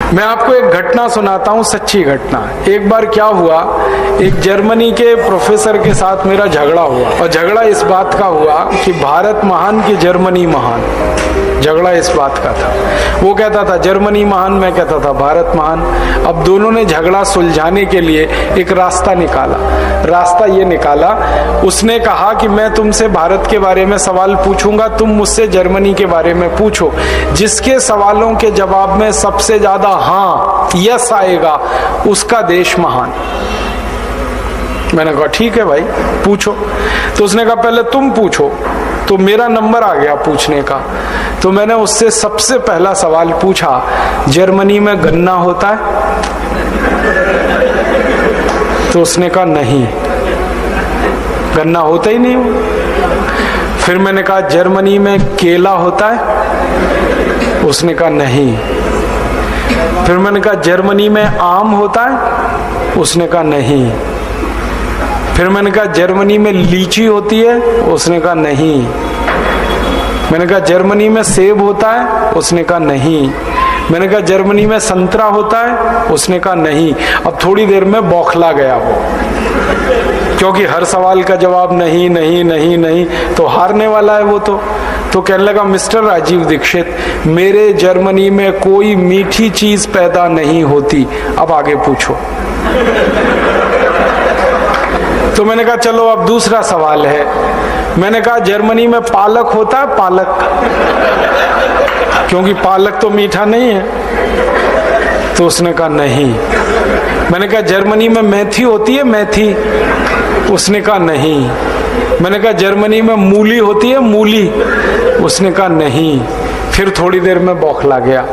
मैं आपको एक घटना सुनाता हूँ, सच्ची घटना। एक बार क्या हुआ, एक जर्मनी के प्रोफेसर के साथ मेरा झगड़ा हुआ, और झगड़ा इस बात का हुआ कि भारत महान कि जर्मनी महान। झगड़ा इस बात का था, वो कहता था जर्मनी महान, मैं कहता था भारत महान। अब दोनों ने झगड़ा सुलझाने के लिए एक रास्ता निकाला। रास्ता ये निकाला, उसने कहा कि मैं तुमसे भारत के बारे में सवाल पूछूंगा, तुम मुझसे जर्मनी के बारे में पूछो। जिसके सवालों के जवाब में सबसे ज्यादा हाँ यस आएगा उसका देश महान। मैंने कहा ठीक है भाई पूछो। तो उसने कहा पहले तुम पूछो। तो मेरा नंबर आ गया पूछने का। तो मैंने उससे सबसे पहला सवाल पूछा, जर्मनी में गन्ना होता है? तो उसने कहा नहीं, गन्ना होता ही नहीं। फिर मैंने कहा जर्मनी में केला होता है? उसने कहा नहीं। फिर मैंने कहा जर्मनी में आम होता है? उसने कहा नहीं। फिर मैंने कहा जर्मनी में लीची होती है? उसने कहा नहीं। मैंने कहा जर्मनी में सेब होता है? उसने कहा नहीं। मैंने कहा जर्मनी में संतरा होता है? उसने कहा नहीं। अब थोड़ी देर में बौखला गया वो, क्योंकि हर सवाल का जवाब नहीं नहीं नहीं नहीं, तो हारने वाला है वो। तो कहने लगा मिस्टर राजीव दीक्षित, मेरे जर्मनी में कोई मीठी चीज पैदा नहीं होती, अब आगे पूछो। तो मैंने कहा चलो अब दूसरा सवाल है। मैंने कहा जर्मनी में पालक होता है? पालक, क्योंकि पालक तो मीठा नहीं है। तो उसने कहा नहीं। मैंने कहा जर्मनी में मेथी होती है? मेथी? उसने कहा नहीं। मैंने कहा जर्मनी में मूली होती है? मूली? उसने कहा नहीं। फिर थोड़ी देर में बौखला गया।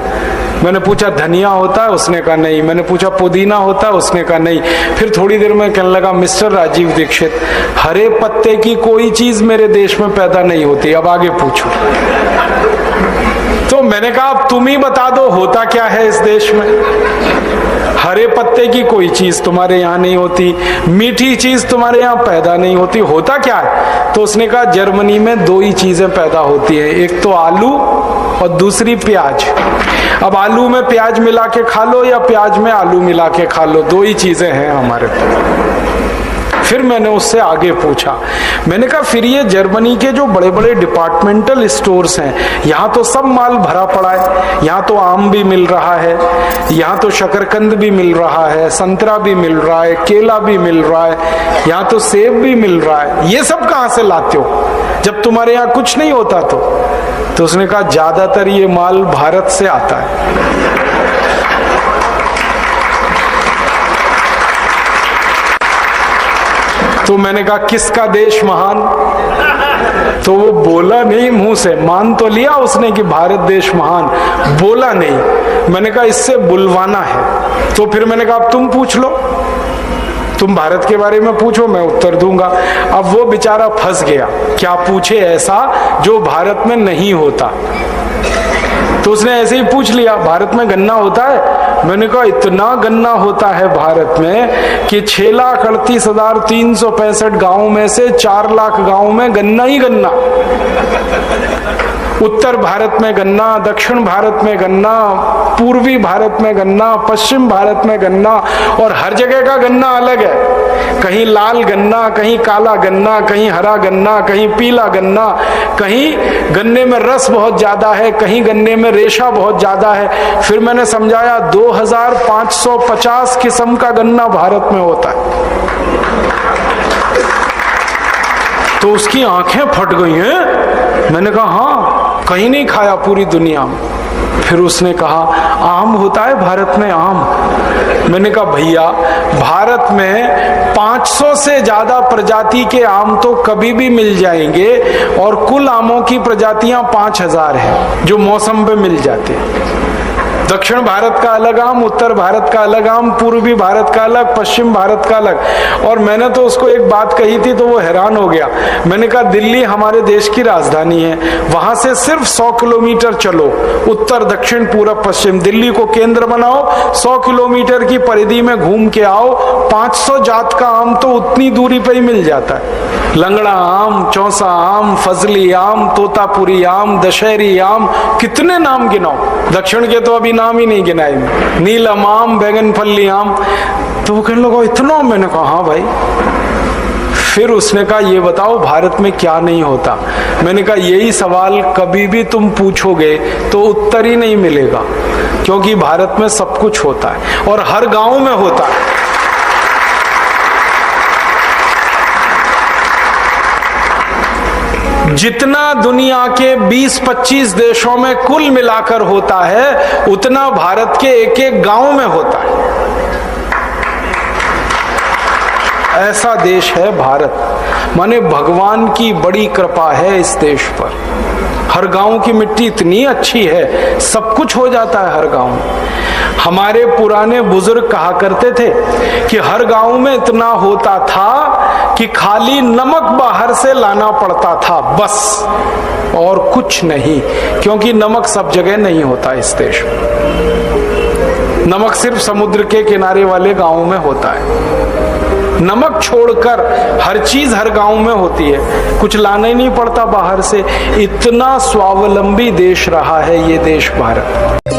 मैंने पूछा धनिया होता है? उसने कहा नहीं। मैंने पूछा पुदीना होता है? उसने कहा नहीं। फिर थोड़ी देर में कहने लगा मिस्टर राजीव दीक्षित, हरे पत्ते की कोई चीज मेरे देश में पैदा नहीं होती, अब आगे पूछो। तो मैंने कहा अब तुम ही बता दो होता क्या है इस देश में। हरे पत्ते की कोई चीज तुम्हारे यहाँ नहीं होती, मीठी चीज तुम्हारे यहाँ पैदा नहीं होती, होता क्या है? तो उसने कहा जर्मनी में दो ही चीजें पैदा होती है, एक तो आलू और दूसरी प्याज। अब आलू में प्याज मिला के खा लो या प्याज में आलू मिला के खा लो, दो ही चीजें हैं हमारे पास। फिर मैंने उससे आगे पूछा, मैंने कहा फिर ये जर्मनी के जो बड़े बड़े डिपार्टमेंटल स्टोर्स हैं, यहाँ तो सब माल भरा पड़ा है, यहाँ तो आम भी मिल रहा है, यहाँ तो शकरकंद भी मिल रहा है, संतरा भी मिल रहा है, केला भी मिल रहा है, यहाँ तो सेब भी मिल रहा है, ये सब कहाँ से लाते हो जब तुम्हारे यहाँ कुछ नहीं होता? तो उसने कहा ज्यादातर ये माल भारत से आता है। तो मैंने कहा किसका देश महान? तो वो बोला नहीं मुंह से, मान तो लिया उसने कि भारत देश महान, बोला नहीं। मैंने कहा इससे बुलवाना है। तो फिर मैंने कहा अब तुम पूछ लो, तुम भारत के बारे में पूछो, मैं उत्तर दूंगा। अब वो बेचारा फंस गया, क्या पूछे ऐसा जो भारत में नहीं होता। तो उसने ऐसे ही पूछ लिया भारत में गन्ना होता है? मैंने कहा इतना गन्ना होता है भारत में कि 6,38,365 गांवों में से 4 लाख गांवों में गन्ना ही गन्ना। उत्तर भारत में गन्ना, दक्षिण भारत में गन्ना, पूर्वी भारत में गन्ना, पश्चिम भारत में गन्ना, और हर जगह का गन्ना अलग है। कहीं लाल गन्ना, कहीं काला गन्ना, कहीं हरा गन्ना, कहीं पीला गन्ना, कहीं गन्ने में रस बहुत ज्यादा है, कहीं गन्ने में रेशा बहुत ज्यादा है। फिर मैंने समझाया 2550 किस्म का गन्ना भारत में होता है। तो उसकी आंखें फट गई हैं। मैंने कहा हाँ, कहीं नहीं खाया पूरी दुनिया में। फिर उसने कहा आम होता है भारत में? आम? मैंने कहा भैया भारत में 500 से ज्यादा प्रजाति के आम तो कभी भी मिल जाएंगे, और कुल आमों की प्रजातियां 5000 हैं जो मौसम पे मिल जाते हैं। दक्षिण भारत का अलग आम, उत्तर भारत का अलग आम, पूर्वी भारत का अलग, पश्चिम भारत का अलग। और मैंने तो उसको एक बात कही थी तो वो हैरान हो गया। मैंने कहा दिल्ली हमारे देश की राजधानी है, वहां से सिर्फ 100 किलोमीटर चलो, उत्तर दक्षिण पूरब पश्चिम, दिल्ली को केंद्र बनाओ, 100 किलोमीटर की परिधि में घूम के आओ, 500 जात का आम तो उतनी दूरी पे ही मिल जाता है। लंगड़ा आम, चौसा आम, फजली आम, तोतापुरी आम, दशहरी आम, कितने नाम गिनाओ। दक्षिण के तो अभी नाम ही नहीं गिनाए, नीलम आम, बैगन फली आम। तो वो कहने लगा इतना? मैंने कहा हाँ भाई। फिर उसने कहा ये बताओ भारत में क्या नहीं होता? मैंने कहा यही सवाल कभी भी तुम पूछोगे तो उत्तर ही नहीं मिलेगा, क्योंकि भारत में सब कुछ होता है और हर गांव में होता है। जितना दुनिया के 20-25 देशों में कुल मिलाकर होता है उतना भारत के एक एक गांव में होता है। ऐसा देश है भारत। माने भगवान की बड़ी कृपा है इस देश पर। हर गांव की मिट्टी इतनी अच्छी है, सब कुछ हो जाता है हर गांव में। हमारे पुराने बुजुर्ग कहा करते थे कि हर गांव में इतना होता था कि खाली नमक बाहर से लाना पड़ता था बस, और कुछ नहीं, क्योंकि नमक सब जगह नहीं होता इस देश में। नमक सिर्फ समुद्र के किनारे वाले गांवों में होता है। नमक छोड़कर हर चीज हर गांव में होती है, कुछ लाना ही नहीं पड़ता बाहर से। इतना स्वावलंबी देश रहा है ये देश भारत।